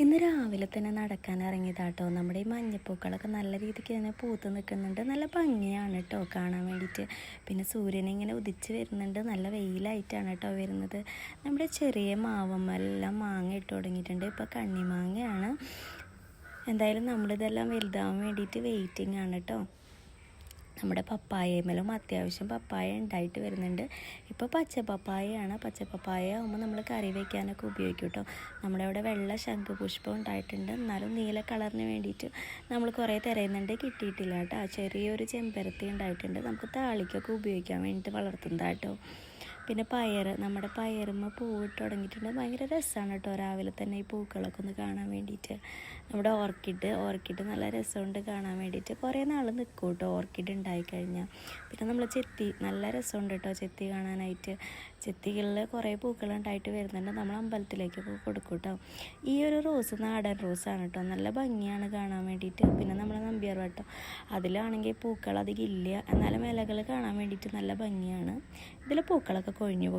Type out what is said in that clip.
ഇന്ന് രാവിലെ തന്നെ നടക്കാൻ ഇറങ്ങിയതാട്ടോ. നമ്മുടെ ഈ മഞ്ഞപ്പൂക്കളൊക്കെ നല്ല രീതിക്ക് തന്നെ പൂത്ത് നിൽക്കുന്നുണ്ട്. നല്ല ഭംഗിയാണ് കേട്ടോ കാണാൻ വേണ്ടിയിട്ട്. പിന്നെ സൂര്യൻ ഇങ്ങനെ ഉദിച്ച് വരുന്നുണ്ട്. നല്ല വെയിലായിട്ടാണ് കേട്ടോ വരുന്നത്. നമ്മുടെ ചെറിയ മാവമ്മെല്ലാം മാങ്ങ ഇട്ട് തുടങ്ങിയിട്ടുണ്ട്. ഇപ്പോൾ കണ്ണിമാങ്ങയാണ്. എന്തായാലും നമ്മളിതെല്ലാം വലുതാവാൻ വേണ്ടിയിട്ട് വെയിറ്റിംഗ് ആണ് കേട്ടോ. നമ്മുടെ പപ്പായമേലും അത്യാവശ്യം പപ്പായ ഉണ്ടായിട്ട് വരുന്നുണ്ട്. ഇപ്പോൾ പച്ച പപ്പായയാണ്. പച്ച പപ്പായ ആകുമ്പോൾ നമ്മൾ കറി വയ്ക്കാനൊക്കെ ഉപയോഗിക്കും കേട്ടോ. നമ്മുടെ അവിടെ വെള്ള ശംഖുപുഷ്പം ഉണ്ടായിട്ടുണ്ട്. എന്നാലും നീല കളറിന് വേണ്ടിയിട്ട് നമ്മൾ കുറേ തിരയുന്നുണ്ട്, കിട്ടിയിട്ടില്ല കേട്ടോ. ചെറിയൊരു ചെമ്പരത്തി ഉണ്ടായിട്ടുണ്ട്. നമുക്ക് താളിക്കൊക്കെ ഉപയോഗിക്കാൻ വേണ്ടിയിട്ട് വളർത്തുന്നതാട്ടോ. പിന്നെ നമ്മുടെ പയറുമ്മ പൂവിട്ട് തുടങ്ങിയിട്ടുണ്ട്. ഭയങ്കര രസമാണ് കേട്ടോ രാവിലെ തന്നെ ഈ പൂക്കളൊക്കെ ഒന്ന് കാണാൻ വേണ്ടിയിട്ട്. നമ്മുടെ ഓർക്കിഡ് നല്ല രസമുണ്ട് കാണാൻ വേണ്ടിയിട്ട്. കുറേ നാൾ നിൽക്കും കേട്ടോ ഓർക്കിഡ് ഉണ്ടായിക്കഴിഞ്ഞാൽ. പിന്നെ നമ്മൾ ചെത്തി നല്ല രസമുണ്ട് കേട്ടോ ചെത്തി കാണാനായിട്ട്. ചെത്തികളിൽ കുറേ പൂക്കളുണ്ടായിട്ട് വരുന്നുണ്ട്. നമ്മൾ അമ്പലത്തിലേക്ക് കൊടുക്കും കേട്ടോ. ഈ ഒരു റോസ് നാടൻ റോസാണ് കേട്ടോ. നല്ല ഭംഗിയാണ് കാണാൻ വേണ്ടിയിട്ട്. പിന്നെ നമ്മൾ നമ്പ്യാർ വട്ടം അതിലാണെങ്കിൽ പൂക്കൾ അധികം ഇല്ല, എന്നാലും ഇലകൾ കാണാൻ വേണ്ടിയിട്ട് നല്ല ഭംഗിയാണ്. ഇതിൽ പൂക്കളൊക്കെ കൊഴിഞ്ഞു പോയി.